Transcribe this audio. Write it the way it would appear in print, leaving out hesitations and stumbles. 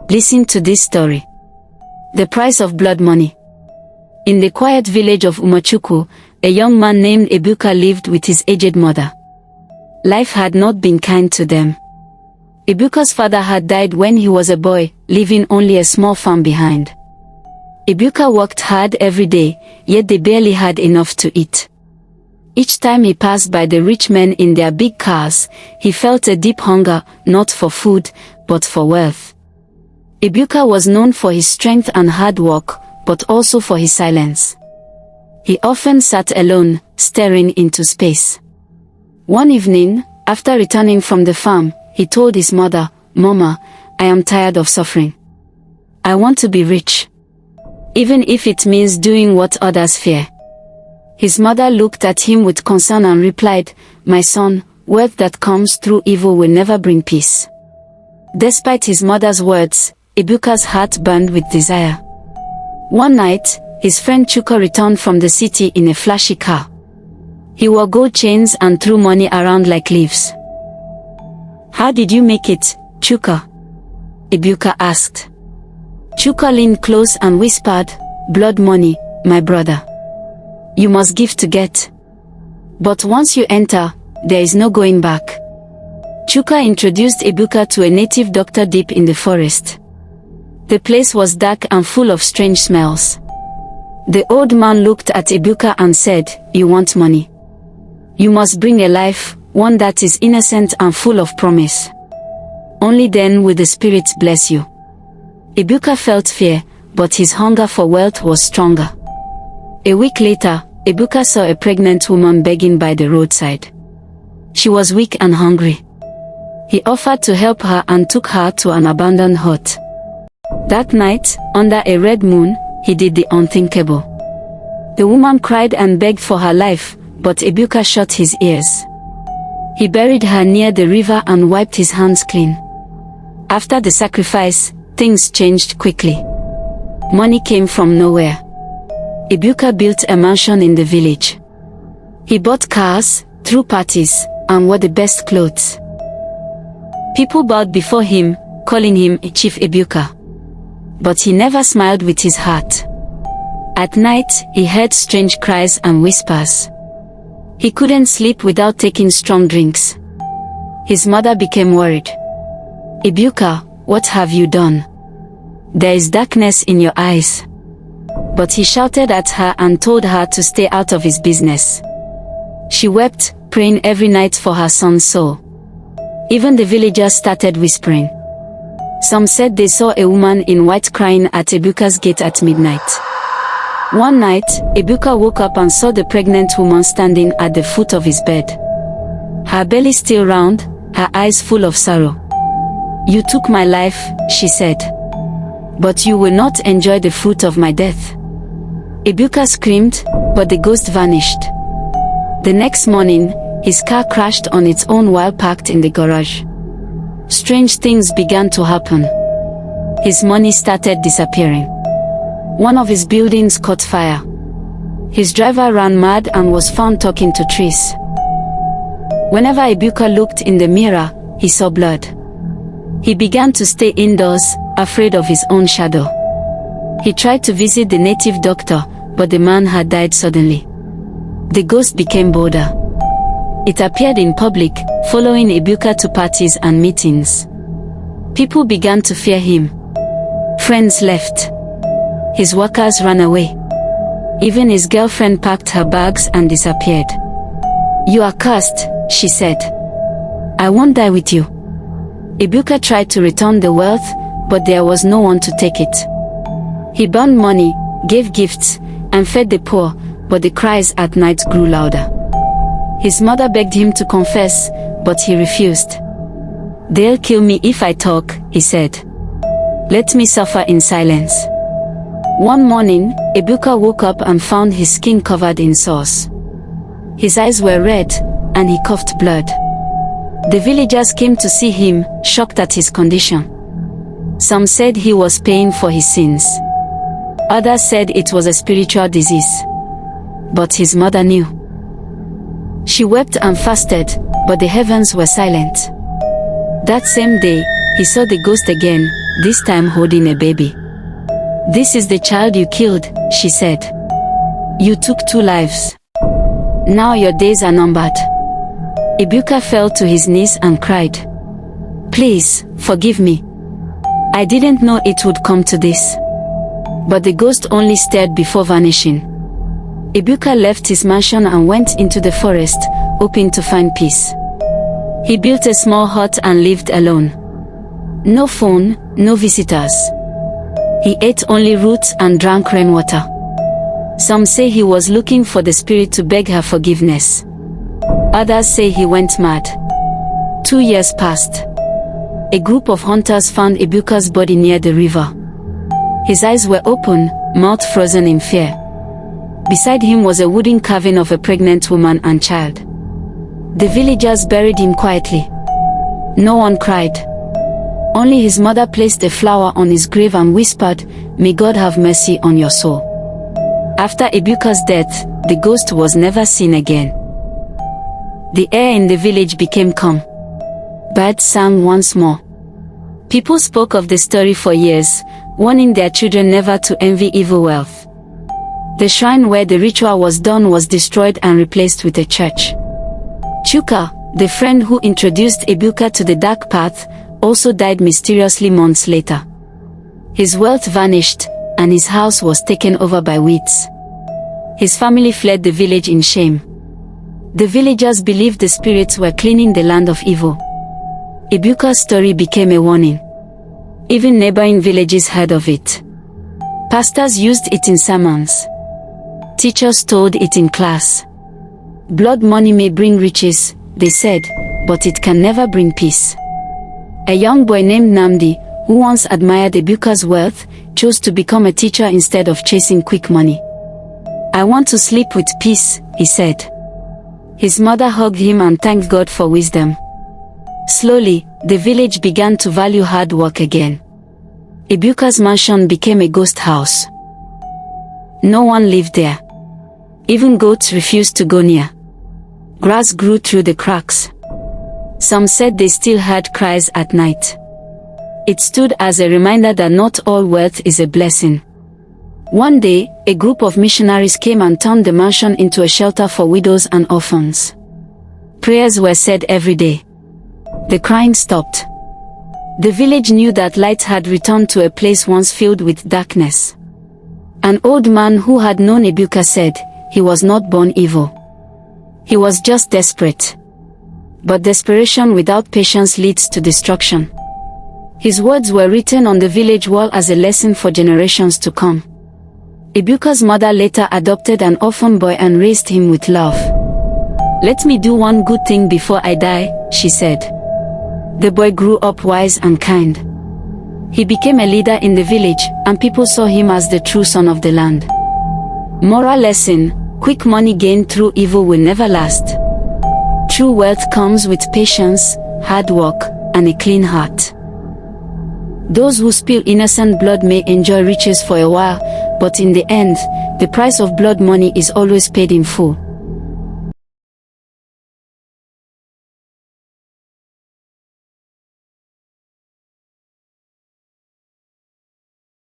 Listen to this story. The price of blood money. In the quiet village of Umachukwu, a young man named Ebuka lived with his aged mother. Life had not been kind to them. Ebuka's father had died when he was a boy, leaving only a small farm behind. Ebuka worked hard every day, yet they barely had enough to eat. Each time he passed by the rich men in their big cars, he felt a deep hunger, not for food, but for wealth. Ebuka was known for his strength and hard work, but also for his silence. He often sat alone, staring into space. One evening, after returning from the farm, he told his mother, "Mama, I am tired of suffering. I want to be rich. Even if it means doing what others fear." His mother looked at him with concern and replied, "My son, wealth that comes through evil will never bring peace." Despite his mother's words, Ebuka's heart burned with desire. One night, his friend Chuka returned from the city in a flashy car. He wore gold chains and threw money around like leaves. "How did you make it, Chuka?" Ebuka asked. Chuka leaned close and whispered, "Blood money, my brother. You must give to get. But once you enter, there is no going back." Chuka introduced Ebuka to a native doctor deep in the forest. The place was dark and full of strange smells. The old man looked at Ebuka and said, "You want money? You must bring a life, one that is innocent and full of promise. Only then will the spirits bless you." Ebuka felt fear, but his hunger for wealth was stronger. A week later, Ebuka saw a pregnant woman begging by the roadside. She was weak and hungry. He offered to help her and took her to an abandoned hut. That night, under a red moon, he did the unthinkable. The woman cried and begged for her life, but Ebuka shut his ears. He buried her near the river and wiped his hands clean. After the sacrifice, things changed quickly. Money came from nowhere. Ebuka built a mansion in the village. He bought cars, threw parties, and wore the best clothes. People bowed before him, calling him Chief Ebuka. But he never smiled with his heart. At night, he heard strange cries and whispers. He couldn't sleep without taking strong drinks. His mother became worried. "Ebuka, what have you done? There is darkness in your eyes." But he shouted at her and told her to stay out of his business. She wept, praying every night for her son's soul. Even the villagers started whispering. Some said they saw a woman in white crying at Ebuka's gate at midnight. One night, Ebuka woke up and saw the pregnant woman standing at the foot of his bed. Her belly still round, her eyes full of sorrow. "You took my life," she said. "But you will not enjoy the fruit of my death." Ebuka screamed, but the ghost vanished. The next morning, his car crashed on its own while parked in the garage. Strange things began to happen. His money started disappearing. One of his buildings caught fire. His driver ran mad and was found talking to trees. Whenever Ebuka looked in the mirror, he saw blood. He began to stay indoors, afraid of his own shadow. He tried to visit the native doctor, but the man had died suddenly. The ghost became bolder. It appeared in public, following Ebuka to parties and meetings. People began to fear him. Friends left. His workers ran away. Even his girlfriend packed her bags and disappeared. "You are cursed," she said. "I won't die with you." Ebuka tried to return the wealth, but there was no one to take it. He burned money, gave gifts, and fed the poor, but the cries at night grew louder. His mother begged him to confess, but he refused. "They'll kill me if I talk," he said. "Let me suffer in silence." One morning, Ebuka woke up and found his skin covered in sores. His eyes were red, and he coughed blood. The villagers came to see him, shocked at his condition. Some said he was paying for his sins. Others said it was a spiritual disease. But his mother knew. She wept and fasted, but the heavens were silent. That same day, he saw the ghost again, this time holding a baby. "This is the child you killed," she said. "You took 2 lives. Now your days are numbered." Ebuka fell to his knees and cried, "Please, forgive me. I didn't know it would come to this." But the ghost only stared before vanishing. Ebuka left his mansion and went into the forest, hoping to find peace. He built a small hut and lived alone. No phone, no visitors. He ate only roots and drank rainwater. Some say he was looking for the spirit to beg her forgiveness. Others say he went mad. 2 years passed. A group of hunters found Ebuka's body near the river. His eyes were open, mouth frozen in fear. Beside him was a wooden carving of a pregnant woman and child. The villagers buried him quietly. No one cried. Only his mother placed a flower on his grave and whispered, "May God have mercy on your soul." After Ebuka's death, the ghost was never seen again. The air in the village became calm. Birds sang once more. People spoke of the story for years, warning their children never to envy evil wealth. The shrine where the ritual was done was destroyed and replaced with a church. Chuka, the friend who introduced Ebuka to the dark path, also died mysteriously months later. His wealth vanished, and his house was taken over by weeds. His family fled the village in shame. The villagers believed the spirits were cleaning the land of evil. Ebuka's story became a warning. Even neighboring villages heard of it. Pastors used it in sermons. Teachers told it in class. Blood money may bring riches, they said, but it can never bring peace. A young boy named Namdi, who once admired Ebuka's wealth, chose to become a teacher instead of chasing quick money. "I want to sleep with peace," he said. His mother hugged him and thanked God for wisdom. Slowly, the village began to value hard work again. Ebuka's mansion became a ghost house. No one lived there. Even goats refused to go near. Grass grew through the cracks. Some said they still heard cries at night. It stood as a reminder that not all wealth is a blessing. One day, a group of missionaries came and turned the mansion into a shelter for widows and orphans. Prayers were said every day. The crying stopped. The village knew that light had returned to a place once filled with darkness. An old man who had known Ebuka said, he was not born evil. He was just desperate. But desperation without patience leads to destruction. His words were written on the village wall as a lesson for generations to come. Ebuka's mother later adopted an orphan boy and raised him with love. "Let me do one good thing before I die," she said. The boy grew up wise and kind. He became a leader in the village, and people saw him as the true son of the land. Moral lesson: quick money gained through evil will never last. True wealth comes with patience, hard work, and a clean heart. Those who spill innocent blood may enjoy riches for a while, but in the end, the price of blood money is always paid in full.